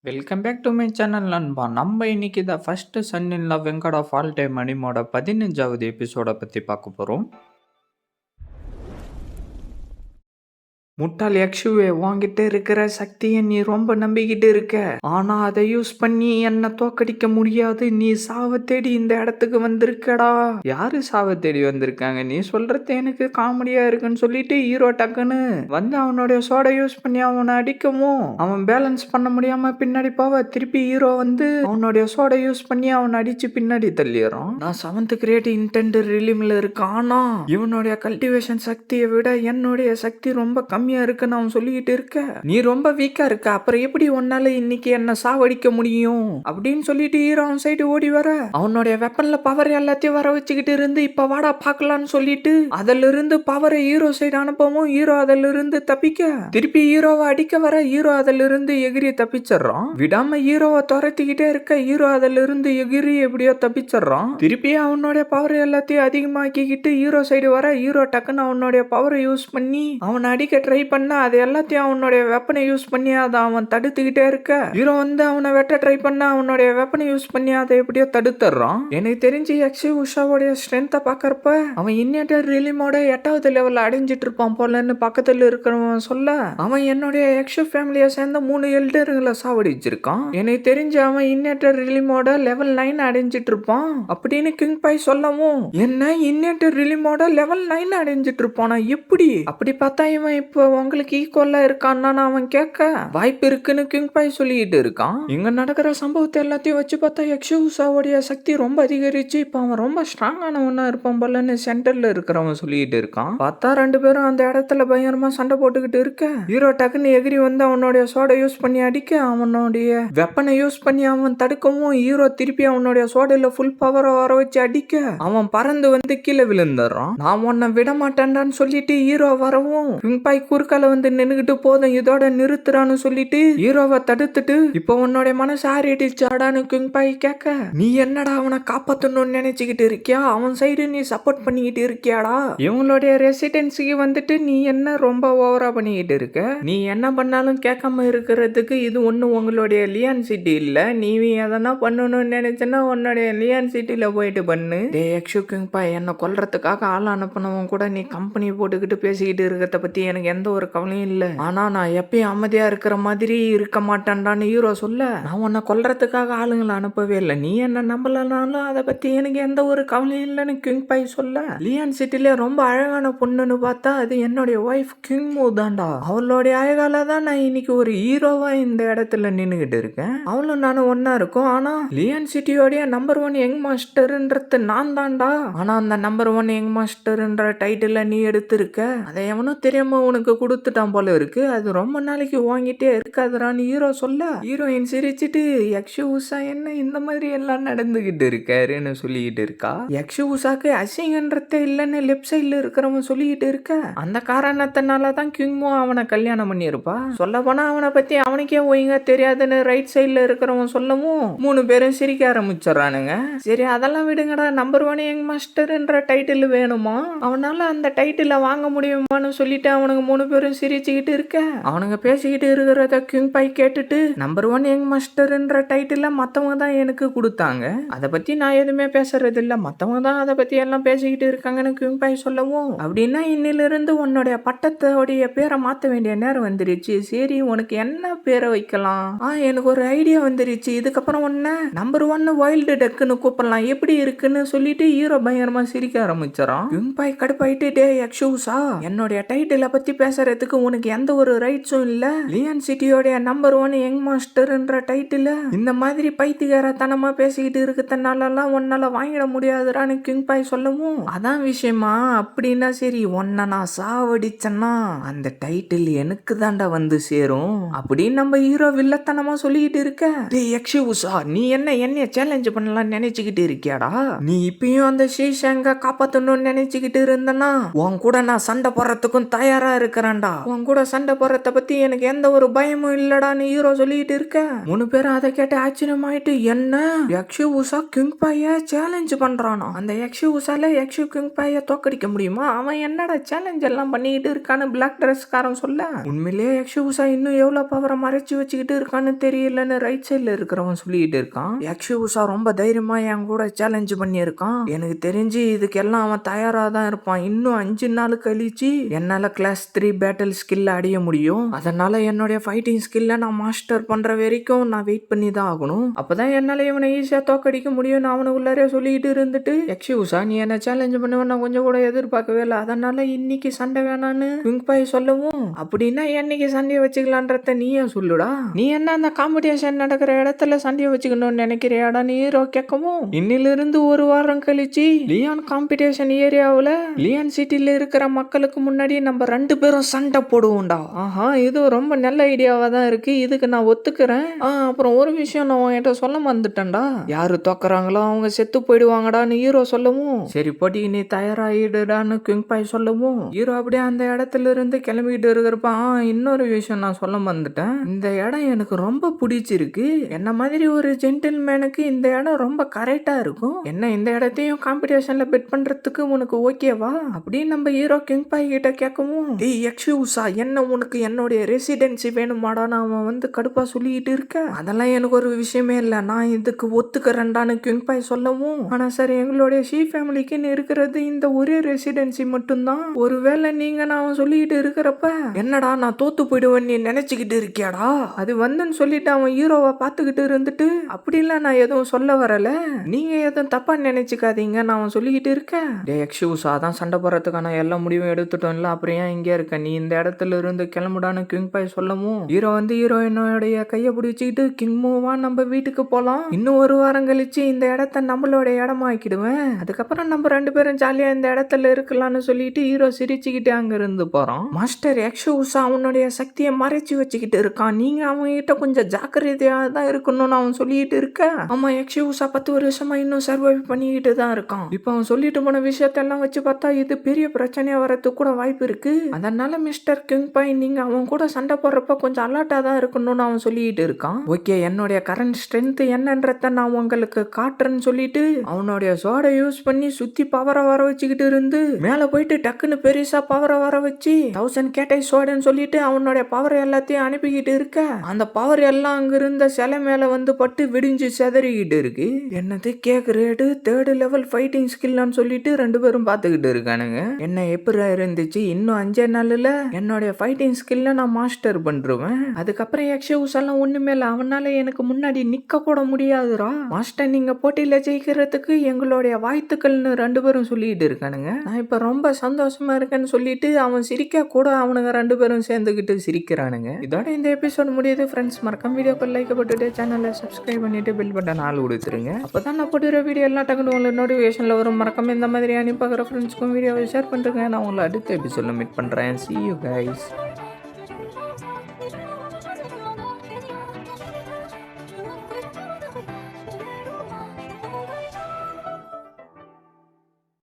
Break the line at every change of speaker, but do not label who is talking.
Welcome back to my channel நண்பா. நம்ம இன்னைக்கு the first son in law vanguard of all time அனிமோட 15வது எபிசோட பத்தி பார்க்க போறோம். முட்டாள் யக்ஷுவே, உன்கிட்ட இருக்கிற சக்தியை நீ ரொம்ப நம்பிக்கிட்டு இருக்க. ஆனா அதை யூஸ் பண்ணி என்ன தோக்கடிக்க முடியாது. நீ சாவ தேடி இந்த இடத்துக்கு வந்திருக்கடா. யாரு சாவ தேடி வந்திருக்காங்க? நீ சொல்றது எனக்கு காமெடியா இருக்குன்னு சொல்லிட்டு ஹீரோ டக்குன்னு வந்து அவனுடைய சோடை யூஸ் பண்ணி அவனை அடிக்கவும் அவன் பேலன்ஸ் பண்ண முடியாம பின்னாடி போவ திருப்பி ஹீரோ வந்து அவனுடைய சோடை யூஸ் பண்ணி அவனை அடிச்சு பின்னாடி தள்ளிடுறான். நான் 7th கிரேட் இன்டென்ட் ரிலீம்ல இருக்கேன். ஆனா இவனுடைய கல்டிவேஷன் சக்தியை விட என்னுடைய சக்தி ரொம்ப கம்மியா இருக்குன்னு அவன் சொல்லிக்கிட்டு இருக்க. நீ ரொம்ப வீக்கா இருக்க, அப்புறம் எப்படி உன்னால இன்னைக்கு என்ன சாவடிக்க முடியும் அப்படின்னு சொல்லிட்டு ஹீரோ அவன் சைடு ஓடி வர அவனுடைய வெப்பன்ல பவர் எல்லாத்தையும் வர வச்சுக்கிட்டு இருந்து இப்ப வாடா பாக்கலான்னு சொல்லிட்டு அதுல இருந்து பவரை ஹீரோ சைடு அனுப்பவும் ஹீரோ அதுல இருந்து தப்பிக்க திருப்பி ஹீரோவை அடிக்க வர ஹீரோ அதுல இருந்து எகிரி தப்பிச்சிடறான். விடாம ஹீரோவை துரத்திக்கிட்டே இருக்க ஹீரோ அதுல இருந்து எகிரி எப்படியோ தப்பிச்சிடறான். திருப்பி அவனுடைய பவர் எல்லாத்தையும் அதிகமாக்கிக்கிட்டு ஹீரோ சைடு வர ஹீரோ டக்குன்னு அவனுடைய பவரை யூஸ் பண்ணி அவனை அடிக்க ட்ரை பண்ண அது எல்லாத்தையும் அவனுடைய வெப்பனை யூஸ் பண்ணி அதை அவன் தடுத்துக்கிட்டே இருக்க ஹீரோ வந்து அவனை வெட்ட ட்ரை பண்ண அவனுடைய வெப்பனை யூஸ் பண்ணி அதை எப்படியோ தடுத்துறான். எனக்கு தெரிஞ்சு யக்ஷி உஷாவோடைய ஸ்ட்ரென்த்தை பாக்கறப்ப அவன் இன்னேட்டர் ரிலீமோட 8வது லெவல் அடைஞ்சிட்டு இருப்பான் போலன்னு பக்கத்துல இருக்கிறவன் சொல்ல அவன் என்னுடைய யக்ஷு ஃபேமிலியை சேர்ந்த 3 எல்டர்களை சாவடிச்சிருக்கான். எனக்கு தெரிஞ்சு அவன் இன்னேட்டர் ரிலீமோட லெவல் 9 அடைஞ்சிட்டு இருப்பான் அப்படின்னு கிங் பை சொல்லவும் என்ன இன்னேட்டர் ரிலீமோட லெவல் 9 அடைஞ்சிட்டு இருப்பானா? எப்படி அப்படி பார்த்தா இவன் இப்போ உங்களுக்கு ஈக்குவலா இருக்கான்னு அவன் கேட்க வாய்ப்பு இருக்குன்னு கிங் பை சொல்லிட்டு இருக்கான். இங்க நடக்கிற சம்பவத்தை எல்லாத்தையும் வச்சு பார்த்தா யக்ஷுசாவோடைய சக்தி ரொம்ப அதிகரிச்சு இப்ப அவன் ரொம்ப ஸ்ட்ராங்கானவனா இருப்பான் போலன்னு சென்டர்ல இருக்கிறவன் சொல்லிட்டு இருக்கான். பார்த்தா 2 பேரும் அந்த இடத்துல பயங்கரமா சண்டை போட்டுக்கிட்டு இருக்க ஹீரோ டக்குன்னு எகிரி வந்து அவனுடைய சோடை யூஸ் பண்ணி அடிக்க அவனுடைய வெப்பனை யூஸ் பண்ணி அவன் தடுக்கவும் ஹீரோ திருப்பி அவனுடைய சோடையில ஃபுல் பவரை வர வச்சு அடிக்க அவன் பறந்து வந்து கீழே விழுந்துடுறான். நான் உன்னை விட மாட்டேன்டான்னு சொல்லிட்டு ஹீரோ வரவும் கிங் பை குறுக்கால வந்து நின்னுகிட்டு போதும் இதோட நிறுத்துறான்னு சொல்லிட்டு ஹீரோவை தடுத்துட்டு இப்போ உன்னோட மனசு ஆறிடுச்சாடான்னு கிங் பை கேட்க நீ என்னடா அவனை காப்பாத்தணும்னு நினைச்சுக்கிட்டு இருக்கியா? அவன் சைடு நீ சப்போர்ட் பண்ணிக்கிட்டு இருக்கியாடா? இவங்களுடைய ரெசிடென்சிக்கு வந்துட்டு நீ என்ன ரொம்ப ஓவரா பண்ணிக்கிட்டு இருக்க? நீ என்ன பண்ணாலும் கேட்காம இருக்கிறதுக்கு இது ஒண்ணு உங்களுடைய லியான் சிட்டி இல்ல. நீ எதனா பண்ணணும்னு நினைச்சனா உன்னுடைய லியான் சிட்டில போயிட்டு பண்ணு. யக்ஷு கிங் பை என்ன கொல்றதுக்காக ஆள் அனுப்பினவன் கூட நீ கம்பெனி போட்டுக்கிட்டு பேசிக்கிட்டு இருக்கிறத பத்தி எனக்கு எந்த ஒரு கவலையும் இல்ல. ஆனா நான் எப்பயும் அமைதியா இருக்கிற மாதிரி இருக்க மாட்டேன்டான்னு ஹீரோ சொல்ல நான் உன்னை கொல்றதுக்காக ஆளுங்களை அனுப்பவே இல்லை. நீ என்ன நம்பலனாலும் அதை பத்தி எனக்கு எந்த ஒரு கவலையும் இல்லைன்னு கிங் பை சொல்ல லியான் சிட்டில ரொம்ப அழகான பொண்ணுன்னு பார்த்தா அது என்னுடைய ஒய்ஃப் கிங் மூ தான்டா. அவளுடைய அழகால தான் நான் இன்னைக்கு ஒரு ஹீரோவா இந்த இடத்துல நின்னுகிட்டு இருக்கேன். அவளும் நானும் ஒன்னா இருக்கும். ஆனா லியான் சிட்டியோடைய நம்பர் 1 யங் மாஸ்டர்ன்றது நான் தான்டா. ஆனா அந்த நம்பர் 1 யங் மாஸ்டர்ன்ற டைட்டில் நீ எடுத்திருக்க. அதை எவனும் தெரியாம உனக்கு கொடுத்துட்டான் போல இருக்கு. அது ரொம்ப நாளைக்கு வாங்கிட்டே இருக்காதுரான்னு ஹீரோ சொல்ல ஹீரோயின் சிரிச்சிட்டு யக்ஷு உஷா என்ன இந்த மாதிரி எல்லாம் நடந்துகிட்டு இருக்காருன்னு சொல்லிக்கிட்டு இருக்கா. யக்ஷு உஷாக்கு அசிங்கன்றதே இல்லைன்னு லெப்ட் சைட்ல இருக்கிறவன் சொல்லிக்கிட்டு இருக்க அந்த காரணத்தினால தான் கிங்மோ அவனை கல்யாணம் பண்ணியிருப்பா. சொல்ல போனா அவனை பத்தி அவனுக்கே ஒழுங்கா தெரியாதுன்னு ரைட் சைட்ல இருக்கிறவன் சொல்லவும் 3 பேரும் சிரிக்க ஆரம்பிச்சிடறானுங்க. சரி அதெல்லாம் விடுங்கடா, நம்பர் 1 யங் மாஸ்டர்ன்ற டைட்டில் வேணுமா? அவனால அந்த டைட்டில வாங்க முடியுமான்னு சொல்லிட்டு அவனுக்கு 3 பேரும் சிரிச்சுக்கிட்டு இருக்க அவனுங்க பேசிக்கிட்டு இருக்கிறத கிங் பை கேட்டுட்டு நம்பர் 1 யங் மாஸ்டர்ன்ற டைட்டில் மத்தவங்க தான் எனக்கு கொடுத்தாங்க. அதை பத்தி நான் எதுவுமே பேசுறது இல்ல, மத்தவங்க தான் அதை பத்தி எல்லாம் பேசிக்கிட்டு இருக்காங்கன்னு கிங் பை சொல்லவும் அப்படின்னா இன்னிலிருந்து உன்னுடைய பட்டத்தோடைய பேரை மாத்த வேண்டிய நேரம் வந்துருச்சு. சரி உனக்கு என்ன பேரை வைக்கலாம்? எனக்கு ஒரு ஐடியா வந்துருச்சு. இதுக்கப்புறம் உன்ன நம்பர் 1 வைல்டு டக்குன்னு கூப்பிடலாம், எப்படி இருக்குன்னு சொல்லிட்டு ஹீரோ பயங்கரமா சிரிக்க ஆரம்பிச்சான். கிங் பை கடுப்பாயிட்டு டே யக்ஷுசா, என்னுடைய டைட்டில பத்தி பேசுறதுக்கு உனக்கு எந்த ஒரு ரைட்ஸும் இல்ல. லியான் சிட்டியோட நம்பர் 1 யங் மாஸ்டர்ன்ற டைட்டில் இந்த மாதிரி பைத்தியக்காரத்தனமா பேசிக்கிட்டு இருக்கிறதுனாலலாம் உன்னால வாங்கிட முடியாதுடான்னு கிங் பை சொல்லவும் அதான் விஷயமா? அப்படின்னா சரி உன்னை நான் சாவடிச்சேன்னா அந்த டைட்டில் எனக்கு தாண்டா வந்து சேரும் அப்படின்னு நம்ம ஹீரோ வில்லத்தனமா சொல்லிக்கிட்டு இருக்க. டேய் யக்ஷுசா, நீ என்னைய சேலஞ்ச் பண்ணலாம் நினைச்சுக்கிட்டு இருக்கியாடா? நீ இப்பயும் அந்த ஷீஷாங்க காப்பாத்தணும்னு நினைச்சுக்கிட்டு இருந்தனா உன் கூட நான் சண்டை போடுறதுக்கும் தயாரா இருக்கிற. இருக்கிறான்டா. உன் கூட சண்டை போறத பத்தி எனக்கு எந்த ஒரு பயமும் இல்லடான்னு ஹீரோ சொல்லிட்டு இருக்க. 3 பேரும் அதை கேட்டு ஆச்சரியமாயிட்டு என்ன யக்ஷு உஷா கிங் பாய சேலஞ்ச் பண்றானா? அந்த யக்ஷு உஷால யக்ஷு கிங் பாய தோக்கடிக்க முடியுமா? அவன் என்னடா சேலஞ்ச் எல்லாம் பண்ணிக்கிட்டு இருக்கான்னு பிளாக் ட்ரெஸ்காரன் சொல்ல, உண்மையிலேயே யக்ஷு உஷா இன்னும் எவ்வளவு பவரை மறைச்சு வச்சுக்கிட்டு இருக்கான்னு தெரியலன்னு ரைட் சைட்ல இருக்கிறவன் சொல்லிட்டு இருக்கான். யக்ஷு உஷா ரொம்ப தைரியமா என் கூட சேலஞ்ச் பண்ணி இருக்கான். எனக்கு தெரிஞ்சு இதுக்கெல்லாம் அவன் தயாரா தான் இருப்பான். இன்னும் 5 நாள் கழிச்சு என்னால கிளாஸ் 3 பேட்டில் ஸ்கில் அடைய முடியும். அதனால என்னுடைய ஃபைட்டிங் ஸ்கில்ல நான் மாஸ்டர் பண்ற வரைக்கும் நான் வெயிட் பண்ணி தான் ஆகணும். அப்பதான் என்னால இவனை ஈஸியா தோக்கடிக்க முடியும்னு அவனுக்குள்ளாரே சொல்லிட்டு இருந்துட்டு, யக்ஷு உஷா நீ என்ன சேலஞ்ச் பண்ணுவேன் நான் கொஞ்சம் கூட எதிர்பார்க்கவே இல்லை. அதனால இன்னைக்கு சண்டை வேணான்னு கிங் பாய் சொல்லவும், அப்படின்னா என்னைக்கு சண்டையை வச்சுக்கலான்றத நீயே சொல்லுடா. நீ என்ன அந்த காம்படிஷன் நடக்கிற இடத்துல சண்டையை வச்சுக்கணும்னு நினைக்கிறியாடா நீ ஹீரோ கேட்கவும், இன்னிலிருந்து ஒரு வாரம் கழிச்சு லியான் காம்படிஷன் ஏரியாவுல லியான் சிட்டில இருக்கிற மக்களுக்கு முன்னாடி நம்ம 2 பேரும் சண்டை போடுவோம்டா. ஆஹா இது ரொம்ப நல்ல ஐடியாவா தான் இருக்கு. இதுக்கு நான் ஒத்துக்கிறேன். அப்புறம் ஒரு விஷயம் நான் உன்கிட்ட சொல்ல மறந்துட்டேன்டா. யாரு தோக்குறாங்களோ அவங்க செத்து போயிடுவாங்கடான்னு ஹீரோ சொல்லவும், சரி போட்டி நீ தயாராயிடுடான்னு கிங் பாய் சொல்லவும், ஹீரோ அப்படியே அந்த இடத்துல இருந்து கிளம்பிக்கிட்டு இருக்கிறப்ப இன்னொரு விஷயம் நான் சொல்ல மறந்துட்டேன். இந்த இடம் எனக்கு ரொம்ப பிடிச்சிருக்கு. என்ன மாதிரி ஒரு ஜென்டில்மேனுக்கு இந்த இடம் ரொம்ப கரெக்டா இருக்கும். என்ன இந்த இடத்தையும் காம்படிஷன்ல பெட் பண்றதுக்கு உனக்கு ஓகேவா அப்படின்னு நம்ம ஹீரோ கிங் பாய் கிட்ட கேட்கவும், டேய் யக்ஷு உஷா என்ன உனக்கு என்னுடைய ரெசிடென்சி வேணுமாடான்னு அவன் வந்து கடுப்பா சொல்லிட்டு இருக்க. அதெல்லாம் எனக்கு ஒரு விஷயமே இல்லை, நான் இதுக்கு ஒத்துக்கிறேன்டான்னு கிங் பாய் சொல்லவும், ஆனா சார் எங்களுடைய ஷீ ஃபேமிலிக்குன்னு இருக்கிறது இந்த ஒரே ரெசிடென்சி மட்டும்தான். ஒருவேளை நீங்க நான் சொல்லிட்டு இருக்கிறப்ப என்னடா நான் தோத்து போயிடுவேன் நீ நினைச்சுக்கிட்டு இருக்கியாடா? அது வந்துன்னு சொல்லிட்டு அவன் ஹீரோவை பார்த்துக்கிட்டு இருந்துட்டு, அப்படிலாம் நான் எதுவும் சொல்ல வரல, நீங்க எதுவும் தப்பா நினைச்சுக்காதீங்க நான் சொல்லிக்கிட்டு இருக்கேன். டே யக்ஷு உஷா தான் சண்டை போடுறதுக்கான எல்லா முடிவும் எடுத்துட்டோம்ல, அப்புறம் ஏன் இங்கே இருக்க, நீ இந்த இடத்துல இருந்து கிளம்புடான்னு கிங் பாய் சொல்லவும், ஹீரோ வந்து ஹீரோயினோடைய கையை பிடிச்சிக்கிட்டு கிங் மூவா நம்ம வீட்டுக்கு போலாம். இன்னும் ஒரு வாரம் கழிச்சு இந்த இடத்த நம்மளோட இடமாக்கிடுவேன். அதுக்கப்புறம் நம்ம 2 பேரும் ஜாலியா இந்த இடத்துல இருக்கலாம்னு சொல்லிட்டு ஹீரோ சிரிச்சுக்கிட்டு அங்க இருந்து போறோம். மாஸ்டர் யக்ஷு உஷா அவனுடைய சக்தியை மறைச்சு வச்சுக்கிட்டு இருக்கான். நீங்க அவங்க கிட்ட கொஞ்சம் ஜாக்கிரதையா தான் இருக்கணும்னு அவன் சொல்லிட்டு இருக்க. ஆமா யக்ஷு உஷா 10 வருஷமா இன்னும் சர்வைவ் பண்ணிக்கிட்டு தான் இருக்கான். இப்போ அவன் சொல்லிட்டு போன விஷயத்தெல்லாம் வச்சு பார்த்தா இது பெரிய பிரச்சனையா வரதுக்கு கூட வாய்ப்பு இருக்கு. அதனால மிஸ்டர் கிங் பாய் நீங்க அவன் கூட சண்டை போடுறப்ப கொஞ்சம் அலர்ட்டா தான் இருக்கணும்னு அவன் சொல்லிட்டு இருக்கான். ஓகே என்னுடைய கரண்ட் ஸ்ட்ரென்த் என்னன்றத நான் உங்களுக்கு காட்டுறேன்னு சொல்லிட்டு அவனுடைய சோடை யூஸ் பண்ணி சுத்தி பவரை வர வச்சுக்கிட்டு இருந்து மேல போயிட்டு டக்குன்னு பெருசா பவரை வர வச்சு 1000 கேட்டை சோடன்னு சொல்லிட்டு அவனுடைய பவர் எல்லாத்தையும் அனுப்பிக்கிட்டு இருக்க, அந்த பவர் எல்லாம் அங்க இருந்த சிலை மேல வந்து பட்டு விடிஞ்சு செதறிக்கிட்டு இருக்கு. என்னது கேக் ரேடு 3rd லெவல் ஃபைட்டிங் ஸ்கில்னு சொல்லிட்டு 2 பேரும் பார்த்துக்கிட்டு இருக்கானுங்க. என்ன எப்படி இருந்துச்சு, இன்னும் 5 நாள்ல என்னுடைய ஃபைட்டிங் ஸ்கில்ல நான் மாஸ்டர் பண்றேன். அதுக்கப்புறம் யக்ஷு உஷாலாம் ஒண்ணுமே இல்ல, அவனால எனக்கு முன்னாடி நிக்க கூட முடியாதுரா. மாஸ்டர் நீங்க போட்டியில ஜெயிக்கிறதுக்கு எங்களுடைய வாழ்த்துக்கள்னு 2 பேரும் சொல்லிட்டு இருக்கானுங்க. நான் இப்ப ரொம்ப சந்தோஷமா இருக்கேன்னு சொல்லிட்டு அவன் சிரிக்க கூட அவனுங்க 2 பேரும் சேர்ந்துக்கிட்டு சிரிக்கிறானுங்க. இதோட இந்த எபிசோட் முடியுது ஃப்ரெண்ட்ஸ். மறக்காம வீடியோக்கு லைக் போட்டுட்டு சேனலை சப்ஸ்கிரைப் பண்ணிட்டு பெல் பட்டன் ஆல் கொடுத்துருங்க. அப்பதான் நான் போட்டுற வீடியோ எல்லாம் டக்குனு உங்களுக்கு நோட்டிஃபிகேஷன்ல வரும். மறக்காம இந்த மாதிரி அனுப்பி பார்க்குற ஃப்ரெண்ட்ஸ்க்கும் வீடியோவை ஷேர் பண்ணுறேங்க. நான் உங்களை அடுத்த எபிசோட்ல மீட் பண்ணுறேன். See you guys.